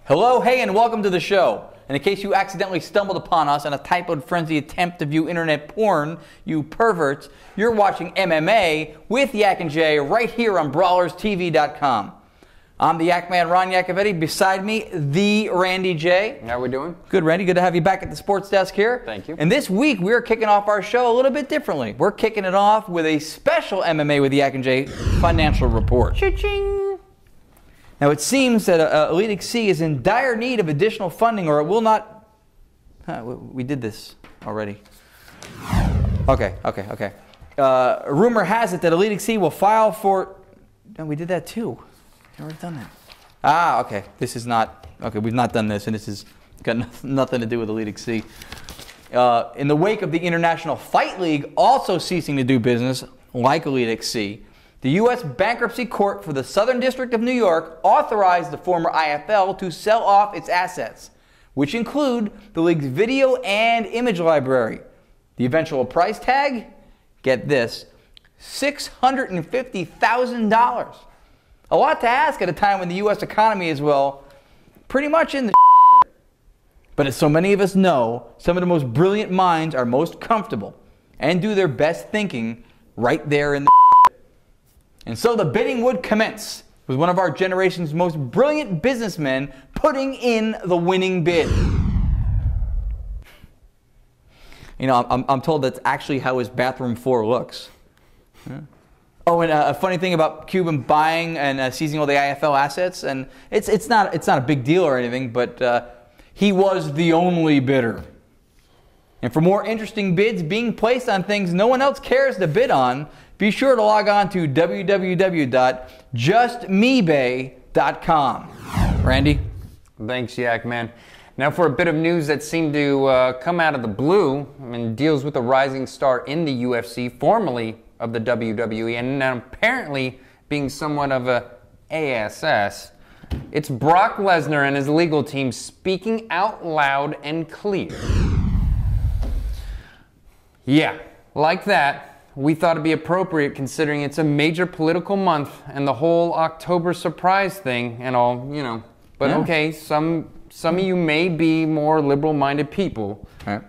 Hello, hey, and welcome to the show. And in case you accidentally stumbled upon us in a typoed frenzy attempt to view internet porn, you perverts, you're watching MMA with Yac and J right here on BrawlersTV.com. I'm the Yacman Randy Yacovetti. Beside me, the Randy J. How we doing? Good, Randy. Good to have you back at the sports desk here. Thank you. And this week, we're kicking off our show a little bit differently. We're kicking it off with a special MMA with Yac and J financial report. Cha-ching! Now, it seems that Elite XC is in dire need of additional funding, or it will not... we did this already. Okay. Rumor has it that Elite XC will file for... No, we did that too. We've already done that. Okay. This is not... Okay, we've not done this, and this has got nothing to do with Elite XC. In the wake of the International Fight League also ceasing to do business, like Elite XC, the U.S. Bankruptcy Court for the Southern District of New York authorized the former IFL to sell off its assets, which include the league's video and image library. The eventual price tag? Get this, $650,000. A lot to ask at a time when the U.S. economy is, well, pretty much in the But as so many of us know, some of the most brilliant minds are most comfortable and do their best thinking right there in the And so the bidding would commence with one of our generation's most brilliant businessmen putting in the winning bid. You know, I'm told that's actually how his bathroom floor looks. Yeah. Oh, and a funny thing about Cuban buying and seizing all the IFL assets, and it's not a big deal or anything, but he was the only bidder. And for more interesting bids being placed on things no one else cares to bid on, be sure to log on to www.justmebay.com. Randy? Thanks, Yak, man. Now for a bit of news that seemed to come out of the blue and deals with a rising star in the UFC, formerly of the WWE, and now apparently being somewhat of a ASS. It's Brock Lesnar and his legal team speaking out loud and clear. Yeah, like that. We thought it'd be appropriate considering it's a major political month and the whole October surprise thing and all, you know. But yeah. Okay, some of you may be more liberal-minded people. Huh?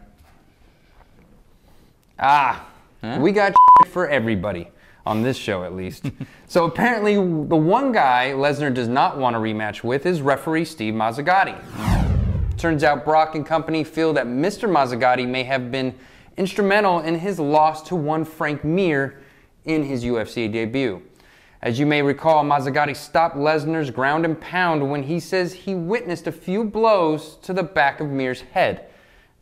We got for everybody, on this show at least. So apparently the one guy Lesnar does not want a rematch with is referee Steve Mazzagatti. Turns out Brock and company feel that Mr. Mazzagatti may have been instrumental in his loss to one Frank Mir in his UFC debut. As you may recall, Mazzagatti stopped Lesnar's ground and pound when he says he witnessed a few blows to the back of Mir's head.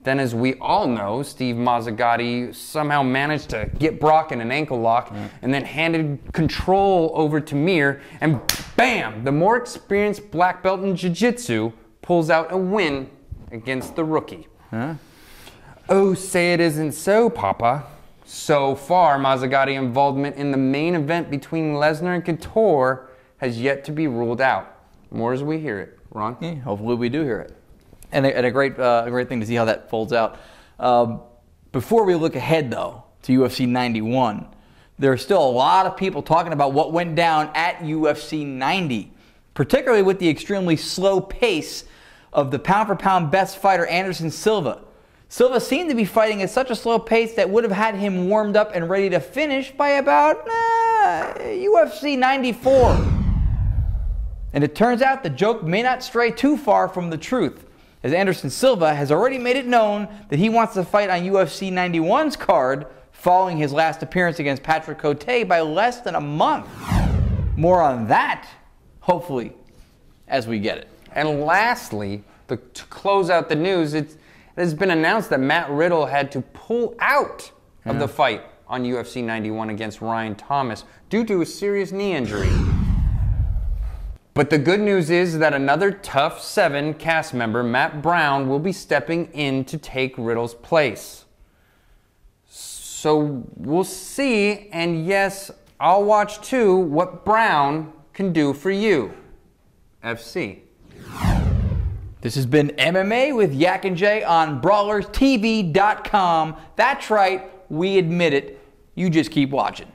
Then, as we all know, Steve Mazzagatti somehow managed to get Brock in an ankle lock and then handed control over to Mir, and bam, the more experienced black belt in jiu-jitsu pulls out a win against the rookie. Huh? Oh, say it isn't so, Papa. So far, Mazzagatti involvement in the main event between Lesnar and Couture has yet to be ruled out. More as we hear it. Ron? Yeah, hopefully we do hear it. And a great thing to see how that folds out. Before we look ahead, though, to UFC 91, there are still a lot of people talking about what went down at UFC 90, particularly with the extremely slow pace of the pound-for-pound best fighter Anderson Silva. Silva seemed to be fighting at such a slow pace that would have had him warmed up and ready to finish by about UFC 94. And it turns out the joke may not stray too far from the truth, as Anderson Silva has already made it known that he wants to fight on UFC 91's card following his last appearance against Patrick Cote by less than a month. More on that, hopefully, as we get it. And lastly, to close out the news, it has been announced that Matt Riddle had to pull out of the fight on UFC 91 against Ryan Thomas due to a serious knee injury. But the good news is that another Tough 7 cast member, Matt Brown, will be stepping in to take Riddle's place. So we'll see, and yes, I'll watch too what Brown can do for you. FC. This has been MMA with Yac and J on BrawlersTV.com. That's right, we admit it. You just keep watching.